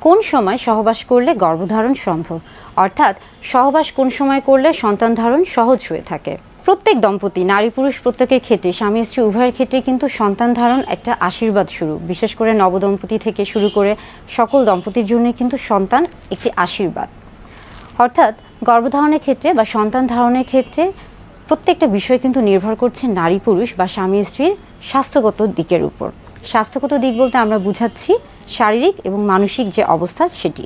কোন সময় সহবাস করলে গর্ভধারণ সম্ভব, অর্থাৎ সহবাস কোন সময় করলে সন্তান ধারণ সহজ হয়ে থাকে। প্রত্যেক দম্পতি, নারী পুরুষ প্রত্যেকের ক্ষেত্রে, স্বামী স্ত্রী উভয়ের ক্ষেত্রে কিন্তু সন্তান ধারণ একটা আশীর্বাদ স্বরূপ। বিশেষ করে নবদম্পতি থেকে শুরু করে সকল দম্পতির জন্য কিন্তু সন্তান একটি আশীর্বাদ। অর্থাৎ গর্ভধারণের ক্ষেত্রে বা সন্তান ধারণের ক্ষেত্রে প্রত্যেকটা বিষয় কিন্তু নির্ভর করছে নারী পুরুষ বা স্বামী স্ত্রীর স্বাস্থ্যগত দিকের উপর। স্বাস্থ্যগত দিক বলতে আমরা বুঝাচ্ছি শারীরিক এবং মানসিক যে অবস্থা সেটি।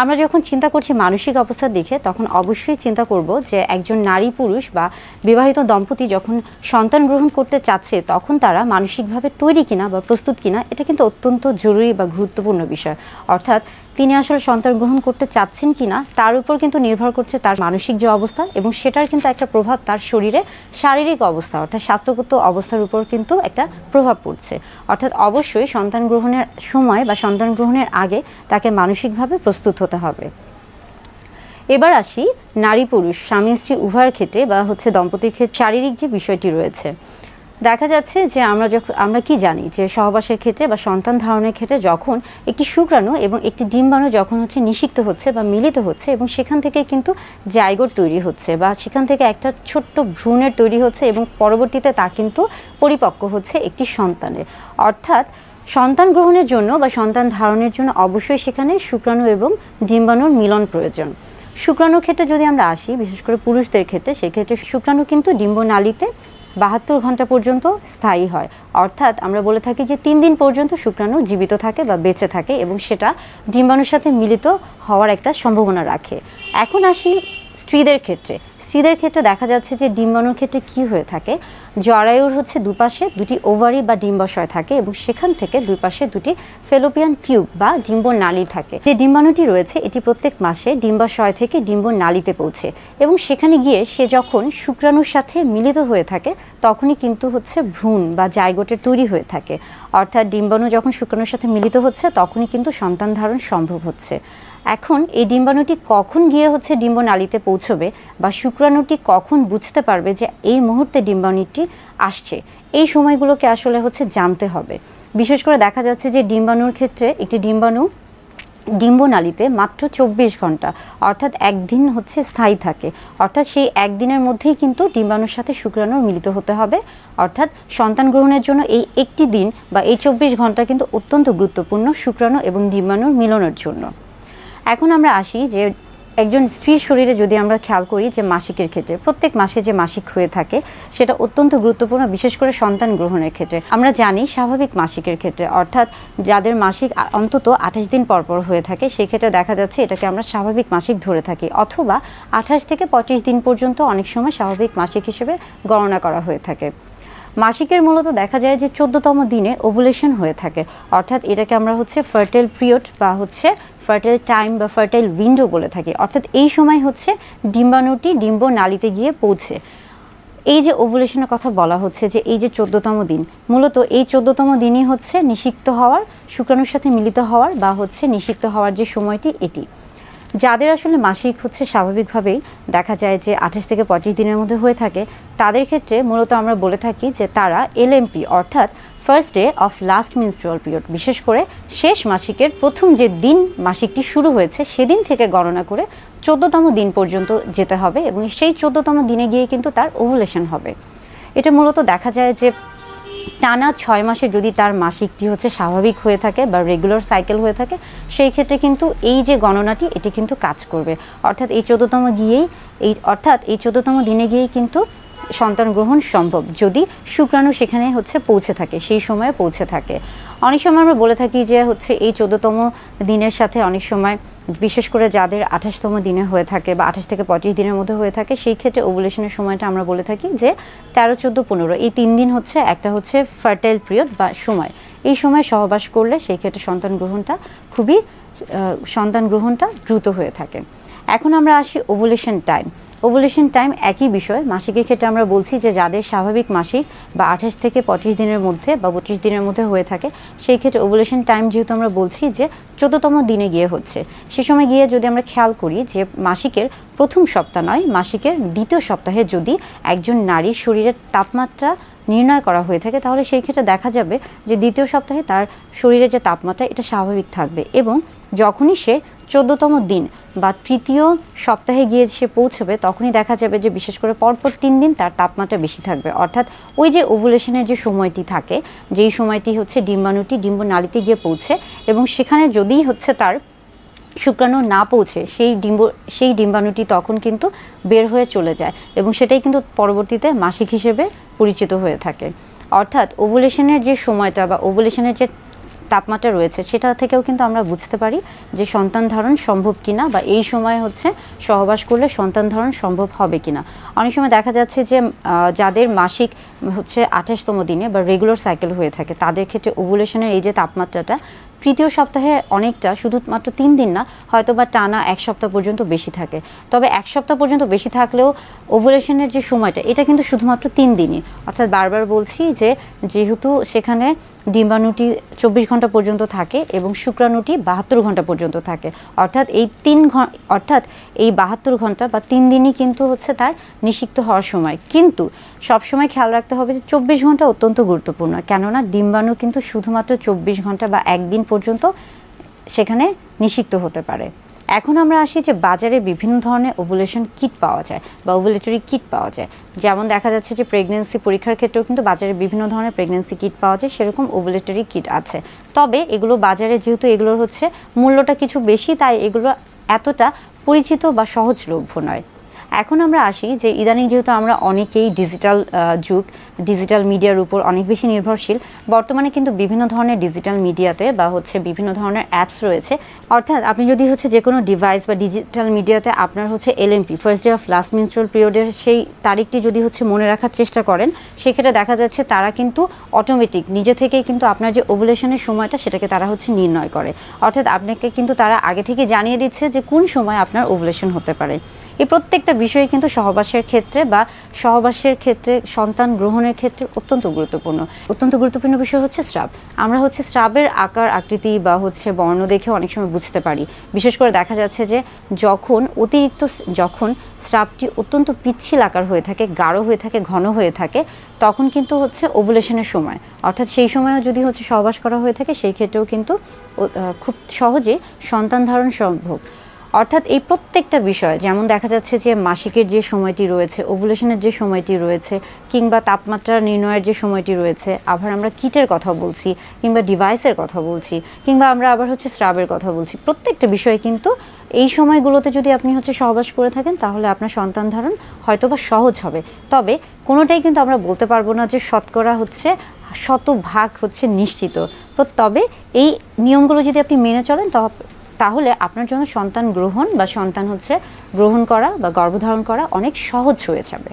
আমরা যখন চিন্তা করছি মানসিক অবস্থা দেখে, তখন অবশ্যই চিন্তা করব যে একজন নারী পুরুষ বা বিবাহিত দম্পতি যখন সন্তান গ্রহণ করতে চাচ্ছে, তখন তারা মানসিকভাবে তৈরি কিনা বা প্রস্তুত কিনা, এটা কিন্তু অত্যন্ত জরুরি বা গুরুত্বপূর্ণ বিষয়। অর্থাৎ তিনি আসলে সন্তান গ্রহণ করতে চাচ্ছেন কিনা তার উপর কিন্তু নির্ভর করছে তার মানসিক যে অবস্থা, এবং সেটার কিন্তু একটা প্রভাব তার শরীরে শারীরিক অবস্থা অর্থাৎ স্বাস্থ্যগত অবস্থার উপর কিন্তু একটা প্রভাব পড়ছে। অর্থাৎ অবশ্যই সন্তান গ্রহণের সময় বা সন্তান গ্রহণের আগে তাকে মানসিকভাবে প্রস্তুত হতে হবে। এবার আসি নারী পুরুষ স্বামী স্ত্রী উভয়ের ক্ষেত্রে বা দম্পতির ক্ষেত্রে শারীরিক যে বিষয়টি রয়েছে। দেখা যাচ্ছে যে আমরা কি জানি যে সহবাসের ক্ষেত্রে বা সন্তান ধারণের ক্ষেত্রে যখন একটি শুক্রাণু এবং একটি ডিম্বাণু যখন নিষিক্ত হচ্ছে বা মিলিত হচ্ছে, এবং সেখান থেকে কিন্তু জাইগোট তৈরি হচ্ছে বা সেখান থেকে একটা ছোট্ট ভ্রূণের তৈরি হচ্ছে, এবং পরবর্তীতে তা কিন্তু পরিপক্ক হচ্ছে একটি সন্তানের। অর্থাৎ সন্তান গ্রহণের জন্য বা সন্তান ধারণের জন্য অবশ্যই সেখানে শুক্রাণু এবং ডিম্বাণুর মিলন প্রয়োজন। শুক্রাণুর ক্ষেত্রে যদি আমরা আসি, বিশেষ করে পুরুষদের ক্ষেত্রে, সেক্ষেত্রে শুক্রাণু কিন্তু ডিম্বনালীতে 72 ঘন্টা পর্যন্ত স্থায়ী হয়। অর্থাৎ আমরা বলে থাকি যে 3 দিন পর্যন্ত শুক্রাণু জীবিত থাকে বা বেঁচে থাকে, এবং সেটা ডিম্বাণুর সাথে মিলিত হওয়ার একটা সম্ভাবনা রাখে। এখন আসি স্ত্রীদের ক্ষেত্রে দেখা যাচ্ছে যে ডিম্বাণুর ক্ষেত্রে কি হয়ে থাকে, জরায়ুর দুপাশে দুটি ওভারি বা ডিম্বাশয় থাকে, এবং সেখান থেকে দুই পাশে দুটি ফেলোপিয়ান টিউব বা ডিম্বনালী থাকে। যে ডিম্বাণুটি রয়েছে এটি প্রত্যেক মাসে ডিম্বাশয় থেকে ডিম্বনালীতে পৌঁছে, এবং সেখানে গিয়ে সে যখন শুক্রাণুর সাথে মিলিত হয়ে থাকে তখনই কিন্তু ভ্রূণ বা জাইগোটের তৈরি হয়ে থাকে। অর্থাৎ ডিম্বাণু যখন শুক্রাণুর সাথে মিলিত হচ্ছে তখনই কিন্তু সন্তান ধারণ সম্ভব হচ্ছে। এখন এই ডিম্বাণুটি কখন গিয়ে ডিম্বনালীতে পৌঁছবে বা শুক্রাণুটি কখন বুঝতে পারবে যে এই মুহূর্তে ডিম্বাণুটি আসছে, এই সময়গুলোকে আসলে জানতে হবে। বিশেষ করে দেখা যাচ্ছে যে ডিম্বাণুর ক্ষেত্রে একটি ডিম্বাণু ডিম্বনালীতে মাত্র 24 ঘন্টা অর্থাৎ একদিন স্থায়ী থাকে। অর্থাৎ সেই একদিনের মধ্যেই কিন্তু ডিম্বাণুর সাথে শুক্রাণুর মিলিত হতে হবে। অর্থাৎ সন্তান গ্রহণের জন্য এই একটি দিন বা এই 24 ঘন্টা কিন্তু অত্যন্ত গুরুত্বপূর্ণ শুক্রাণু এবং ডিম্বাণুর মিলনের জন্য। এখন আমরা আসি যে একজন স্ত্রীর শরীরে যদি আমরা খেয়াল করি যে মাসিকের ক্ষেত্রে, প্রত্যেক মাসে যে মাসিক হয়ে থাকে সেটা অত্যন্ত গুরুত্বপূর্ণ, বিশেষ করে সন্তান গ্রহণের ক্ষেত্রে। আমরা জানি স্বাভাবিক মাসিকের ক্ষেত্রে, অর্থাৎ যাদের মাসিক অন্তত 28 দিন পরপর হয়ে থাকে, সেক্ষেত্রে দেখা যাচ্ছে এটাকে আমরা স্বাভাবিক মাসিক ধরে থাকি, অথবা 28 থেকে 25 দিন পর্যন্ত অনেক সময় স্বাভাবিক মাসিক হিসেবে গণনা করা হয়ে থাকে। মাসিকের মূলত দেখা যায় যে 14তম দিনে ওভুলেশন হয়ে থাকে। অর্থাৎ এটাকে আমরা ফার্টাইল পিরিয়ড বা ফার্টাইল টাইম বা ফার্টাইল উইন্ডো বলে থাকি। অর্থাৎ এই সময় ডিম্বাণুটি ডিম্বনালীতে গিয়ে পৌঁছে। এই যে ওভুলেশনের কথা বলা হচ্ছে যে এই যে 14তম দিন, মূলত এই 14তম দিনই নিষিক্ত হওয়ার, শুক্রাণুর সাথে মিলিত হওয়ার বা নিষিক্ত হওয়ার যে সময়টি এটি। যাদের আসলে মাসিক স্বাভাবিকভাবেই দেখা যায় যে 28 থেকে 25 দিনের মধ্যে হয়ে থাকে, তাদের ক্ষেত্রে মূলত আমরা বলে থাকি যে তারা এলএমপি অর্থাৎ first day of last menstrual period, বিশেষ করে শেষ মাসিকের প্রথম যে দিন মাসিকটি শুরু হয়েছে সেদিন থেকে গণনা করে 14তম দিন পর্যন্ত যেতে হবে, এবং সেই 14তম দিনে গিয়ে কিন্তু তার ওভুলেশন হবে। এটা মূলত দেখা যায় যে টানা 6 মাসে যদি তার মাসিকটি স্বাভাবিক হয়ে থাকে বা রেগুলার সাইকেল হয়ে থাকে, সেই ক্ষেত্রে কিন্তু এই যে গণনাটি এটি কিন্তু কাজ করবে। অর্থাৎ এই 14তম দিনে গিয়েই কিন্তু সন্তান গ্রহণ সম্ভব, যদি শুক্রাণু সেখানে পৌঁছে থাকে, সেই সময়ে পৌঁছে থাকে। অনেক সময় আমরা বলে থাকি যে এই 14তম দিনের সাথে অনেক সময়, বিশেষ করে যাদের 28তম দিনে হয়ে থাকে বা 28 থেকে 25 দিনের মধ্যে হয়ে থাকে, সেই ক্ষেত্রে ওভুলেশনের সময়টা আমরা বলে থাকি যে 13, 14, 15 এই 3 দিন একটা ফার্টাইল পিরিয়ড বা সময়। এই সময় সহবাস করলে সেই ক্ষেত্রে সন্তান গ্রহণটা দ্রুত হয়ে থাকে। এখন আমরা আসি ওভুলেশন টাইম একই বিষয়। মাসিকের ক্ষেত্রে আমরা বলছি যে যাদের স্বাভাবিক মাসিক বা 28 থেকে 25 দিনের মধ্যে বা 32 দিনের মধ্যে হয়ে থাকে, সেই ক্ষেত্রে ওভুলেশন টাইম যেহেতু আমরা বলছি যে 14তম দিনে গিয়ে সে সময় গিয়ে যদি আমরা খেয়াল করি যে মাসিকের প্রথম সপ্তাহ নয়, মাসিকের দ্বিতীয় সপ্তাহে যদি একজন নারীর শরীরের তাপমাত্রা নির্ণয় করা হয়ে থাকে, তাহলে সেই ক্ষেত্রে দেখা যাবে যে দ্বিতীয় সপ্তাহে তার শরীরের যে তাপমাত্রা এটা স্বাভাবিক থাকবে, এবং যখনই সে 14তম দিন বা তৃতীয় সপ্তাহে গিয়ে সে পৌঁছবে তখনই দেখা যাবে যে বিশেষ করে পরপর 3 দিন তার তাপমাত্রা বেশি থাকবে। অর্থাৎ ওই যে ওভুলেশনের যে সময়টি থাকে, যেই সময়টি হচ্ছে ডিম্বাণুটি ডিম্বনালীতে গিয়ে পৌঁছে, এবং সেখানে যদি হচ্ছে তার শুক্রাণু না পৌঁছে সেই ডিম্বাণুটি তখন কিন্তু বের হয়ে চলে যায়, এবং সেটাই কিন্তু পরবর্তীতে মাসিক হিসেবে পরিচিত হয়ে থাকে। অর্থাৎ ওভুলেশনের যে সময়টা বা ওভুলেশনের যে তাপমাত্রা রয়েছে সেটা থেকেও কিন্তু আমরা বুঝতে পারি যে সন্তান ধারণ সম্ভব কিনা, বা এই সময় হচ্ছে সহবাস করলে সন্তান ধারণ সম্ভব হবে কিনা। অনেক সময় দেখা যাচ্ছে যে যাদের মাসিক হচ্ছে 28তম দিনে বা রেগুলার সাইকেল হয়ে থাকে তাদের ক্ষেত্রে ওভুলেশনের এই যে তাপমাত্রাটা তৃতীয় সপ্তাহে অনেকটা, শুধুমাত্র 3 দিন না, হয়তো বা টানা 1 সপ্তাহ পর্যন্ত বেশি থাকে। তবে 1 সপ্তাহ পর্যন্ত বেশি থাকলেও ওভুলেশনের যে সময়টা এটা কিন্তু শুধুমাত্র 3 দিনই। অর্থাৎ বারবার বলছি যে যেহেতু সেখানে ডিম্বাণুটি 24 ঘন্টা পর্যন্ত থাকে এবং শুক্রাণুটি 72 ঘন্টা পর্যন্ত থাকে, অর্থাৎ এই 72 ঘন্টা বা 3 দিনই কিন্তু হচ্ছে তার নিষিক্ত হওয়ার সময়। কিন্তু সবসময় খেয়াল রাখতে হবে যে 24 ঘন্টা অত্যন্ত গুরুত্বপূর্ণ, কেননা ডিম্বাণু কিন্তু শুধুমাত্র 24 ঘন্টা বা একদিন পর্যন্ত সেখানে নিষিক্ত হতে পারে। এখন আমরা আসি যে বাজারে বিভিন্ন ধরনের ওভুলেশন কিট পাওয়া যায় বা ওভুলেটরি কিট পাওয়া যায়। যেমন দেখা যাচ্ছে যে প্রেগন্যান্সি পরীক্ষার ক্ষেত্রেও কিন্তু বাজারে বিভিন্ন ধরনের প্রেগন্যান্সি কিট পাওয়া যায়, সেরকম ওভুলেটরি কিট আছে। তবে এগুলো বাজারে যেহেতু এগুলোর হচ্ছে মূল্যটা কিছু বেশি, তাই এগুলো এতটা পরিচিত বা সহজলভ্য নয়। এখন আমরা আসি যে ইদানিং যেহেতু আমরা অনেকেই ডিজিটাল মিডিয়ার উপর অনেক বেশি নির্ভরশীল, বর্তমানে কিন্তু বিভিন্ন ধরনের ডিজিটাল মিডিয়াতে বা হচ্ছে বিভিন্ন ধরনের অ্যাপস রয়েছে। অর্থাৎ আপনি যদি হচ্ছে যে কোনো ডিভাইস বা ডিজিটাল মিডিয়াতে আপনার হচ্ছে LMP, first day of last menstrual পিরিয়ডের সেই তারিখটি যদি হচ্ছে মনে রাখার চেষ্টা করেন, সেক্ষেত্রে দেখা যাচ্ছে তারা কিন্তু অটোমেটিক নিজে থেকেই কিন্তু আপনার যে ওভুলেশনের সময়টা সেটাকে তারা হচ্ছে নির্ণয় করে। অর্থাৎ আপনাকে কিন্তু তারা আগে থেকে জানিয়ে দিচ্ছে যে কোন সময় আপনার ওভুলেশন হতে পারে। এই প্রত্যেকটা বিষয়ে কিন্তু সহবাসের ক্ষেত্রে সন্তান গ্রহণের ক্ষেত্রে অত্যন্ত গুরুত্বপূর্ণ বিষয় হচ্ছে স্রাব। আমরা হচ্ছে স্রাবের আকার আকৃতি বা হচ্ছে বর্ণ দেখে অনেক সময় বুঝতে পারি। বিশেষ করে দেখা যাচ্ছে যে যখন স্রাবটি অত্যন্ত পিচ্ছিল আকার হয়ে থাকে, গাঢ় হয়ে থাকে, ঘন হয়ে থাকে, তখন কিন্তু হচ্ছে ওভুলেশনের সময়। অর্থাৎ সেই সময়ও যদি হচ্ছে সহবাস করা হয়ে থাকে, সেই ক্ষেত্রেও কিন্তু খুব সহজে সন্তান ধারণ সম্ভব। অর্থাৎ এই প্রত্যেকটা বিষয়, যেমন দেখা যাচ্ছে যে মাসিকের যে সময়টি রয়েছে, ওভুলেশনের যে সময়টি রয়েছে, কিংবা তাপমাত্রা নির্ণয়ের যে সময়টি রয়েছে, আবার আমরা কিটের কথা বলছি, কিংবা ডিভাইসের কথা বলছি, কিংবা আমরা আবার হচ্ছে স্রাবের কথা বলছি, প্রত্যেকটা বিষয় কিন্তু এই সময়গুলোতে যদি আপনি হচ্ছে সহবাস করে থাকেন তাহলে আপনার সন্তান ধারণ হয়তোবা সহজ হবে। তবে কোনোটাই কিন্তু আমরা বলতে পারবো না যে শতকরা হচ্ছে 100% হচ্ছে নিশ্চিত। তবে এই নিয়মগুলো যদি আপনি মেনে চলেন তাহলে আপনার জন্য সন্তান গ্রহণ করা বা গর্ভধারণ করা অনেক সহজ হয়ে যাবে।